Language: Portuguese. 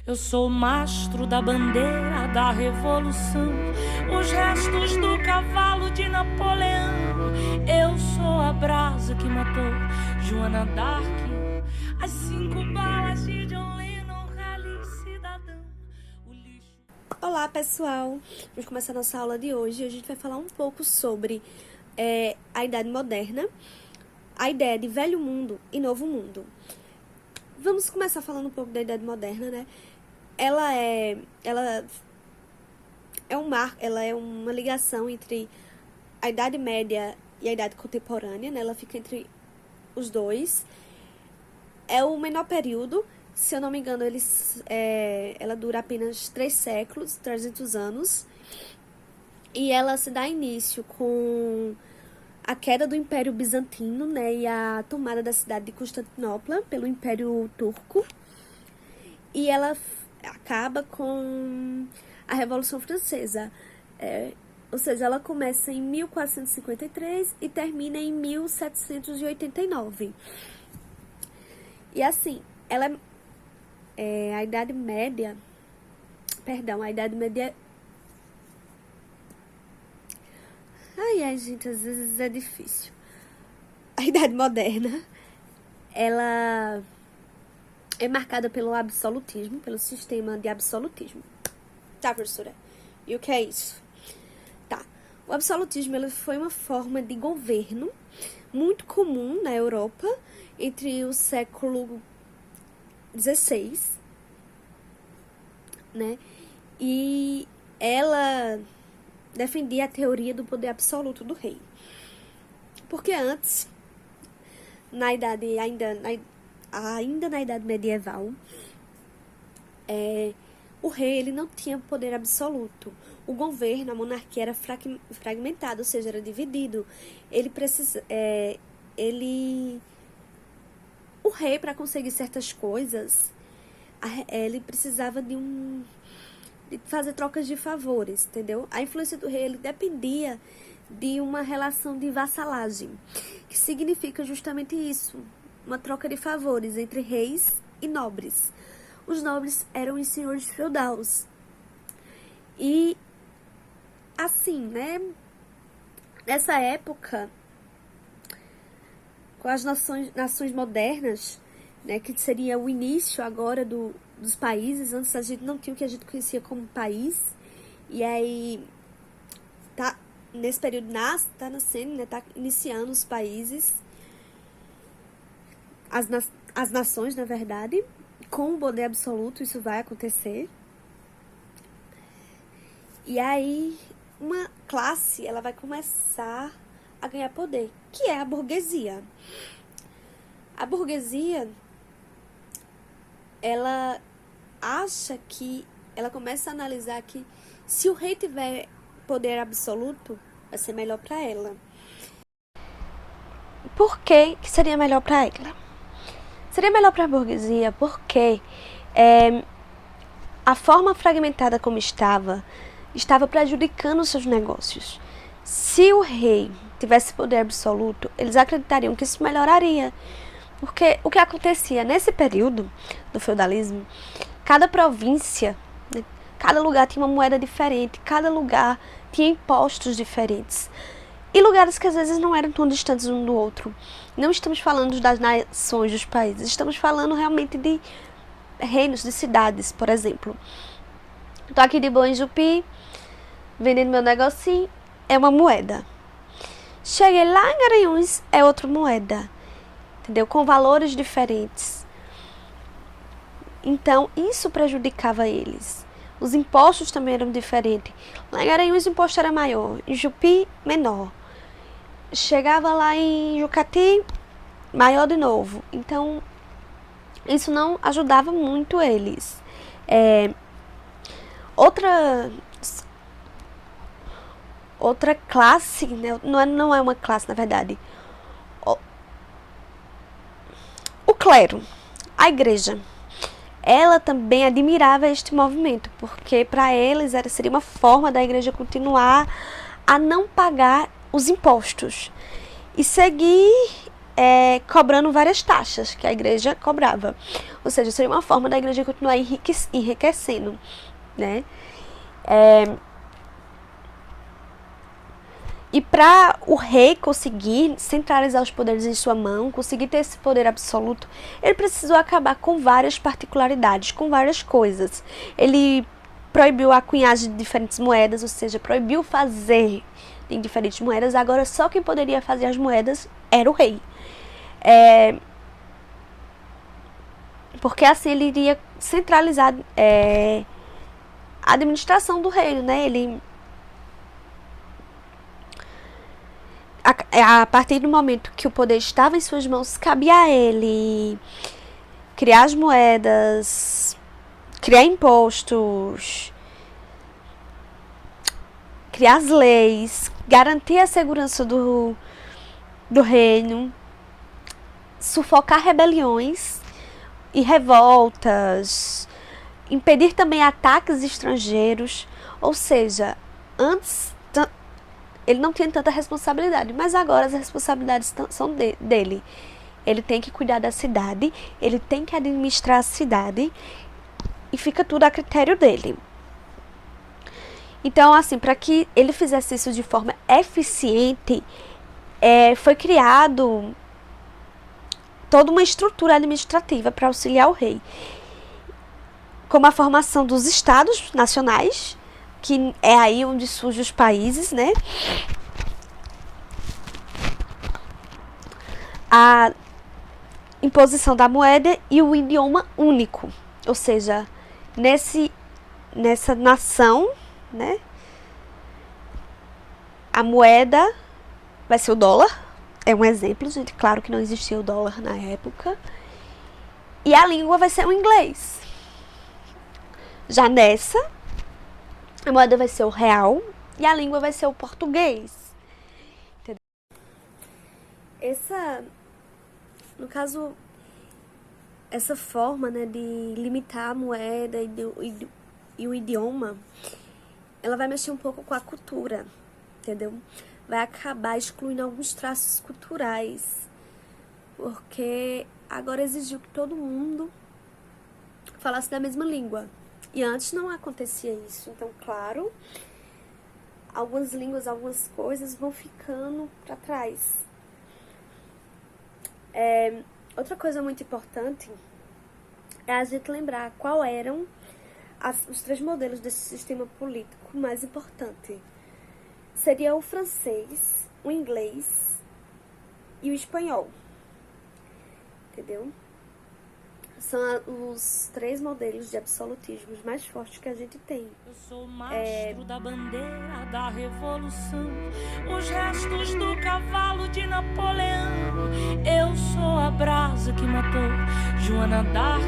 Eu sou o mastro da bandeira da revolução, os restos do cavalo de Napoleão. Eu sou a brasa que matou Joana d'Arc, as 5 balas de John Lennon, rally cidadão. Olá pessoal, vamos começar nossa aula de hoje. A gente vai falar um pouco sobre a Idade Moderna, a ideia de Velho Mundo e Novo Mundo. Vamos começar falando um pouco da Idade Moderna, né? Ela é uma ligação entre a Idade Média e a Idade Contemporânea, né? Ela fica entre os dois. É o menor período, se eu não me engano, ela dura apenas 3 séculos, 300 anos. E ela se dá início com a queda do Império Bizantino, né, e a tomada da cidade de Constantinopla pelo Império Turco. E ela acaba com a Revolução Francesa. Ou seja, ela começa em 1453 e termina em 1789. E assim, a Idade Média... Perdão, a Idade Média... Ai, gente, às vezes é difícil. A Idade Moderna, ela é marcada pelo absolutismo, pelo sistema de absolutismo. Tá, professora? E o que é isso? Tá. O absolutismo, ele foi uma forma de governo muito comum na Europa entre o século XVI, né? E ela defendia a teoria do poder absoluto do rei. Porque antes, ainda na Idade Medieval, o rei ele não tinha poder absoluto. O governo, a monarquia era fragmentado, ou seja, era dividido. O rei, para conseguir certas coisas, ele precisava de fazer trocas de favores, entendeu? A influência do rei ele dependia de uma relação de vassalagem, que significa justamente isso, uma troca de favores entre reis e nobres. Os nobres eram os senhores feudais. E, assim, né, nessa época, com as nações modernas, né, que seria o início agora dos países. Antes a gente não tinha o que a gente conhecia como país. E aí, nesse período tá nascendo, né, tá iniciando os países, as nações, na verdade, com o poder absoluto. Isso vai acontecer. E aí, uma classe, ela vai começar a ganhar poder, que é a burguesia. A burguesia, ela começa a analisar que se o rei tiver poder absoluto, vai ser melhor para ela. Por que seria melhor para ela? Seria melhor para a burguesia porque a forma fragmentada como estava prejudicando os seus negócios. Se o rei tivesse poder absoluto, eles acreditariam que isso melhoraria. Porque o que acontecia nesse período do feudalismo, cada província, né, cada lugar tinha uma moeda diferente, cada lugar tinha impostos diferentes. E lugares que às vezes não eram tão distantes um do outro. Não estamos falando das nações, dos países, estamos falando realmente de reinos, de cidades, por exemplo. Estou aqui de boa em Jupi, vendendo meu negocinho, é uma moeda. Cheguei lá em Garanhuns, é outra moeda. Entendeu? Com valores diferentes. Então, isso prejudicava eles. Os impostos também eram diferentes. Lá em Garanhuns, o imposto era maior. Em Jupi, menor. Chegava lá em Jucati, maior de novo. Então, isso não ajudava muito eles. Outra classe, né? Não é uma classe, na verdade. O clero, a igreja, ela também admirava este movimento, porque para eles seria uma forma da igreja continuar a não pagar os impostos e seguir cobrando várias taxas que a igreja cobrava. Ou seja, seria uma forma da igreja continuar enriquecendo, né? E para o rei conseguir centralizar os poderes em sua mão, conseguir ter esse poder absoluto, ele precisou acabar com várias particularidades, com várias coisas. Ele proibiu a cunhagem de diferentes moedas, ou seja, proibiu fazer em diferentes moedas. Agora só quem poderia fazer as moedas era o rei. Porque assim ele iria centralizar a administração do reino, né? A partir do momento que o poder estava em suas mãos, cabia a ele criar as moedas, criar impostos, criar as leis, garantir a segurança do reino, sufocar rebeliões e revoltas, impedir também ataques estrangeiros. Ou seja, antes ele não tinha tanta responsabilidade, mas agora as responsabilidades são dele. Ele tem que cuidar da cidade, ele tem que administrar a cidade e fica tudo a critério dele. Então, assim, para que ele fizesse isso de forma eficiente, foi criado toda uma estrutura administrativa para auxiliar o rei, como a formação dos estados nacionais, que é aí onde surgem os países, né? A imposição da moeda e o idioma único, ou seja, nessa nação, né? A moeda vai ser o dólar, é um exemplo, gente, claro que não existia o dólar na época, e a língua vai ser o inglês. Já nessa, a moeda vai ser o real e a língua vai ser o português. Entendeu? No caso, essa forma, né, de limitar a moeda e o idioma, ela vai mexer um pouco com a cultura, entendeu? Vai acabar excluindo alguns traços culturais, porque agora exigiu que todo mundo falasse da mesma língua. E antes não acontecia isso. Então, claro, algumas línguas, algumas coisas vão ficando para trás. Outra coisa muito importante é a gente lembrar qual eram os 3 modelos desse sistema político mais importante. Seria o francês, o inglês e o espanhol. Entendeu? São os 3 modelos de absolutismos mais fortes que a gente tem. Eu sou o mastro da bandeira da revolução, os restos do cavalo de Napoleão. Eu sou a brasa que matou Joana d'Arc.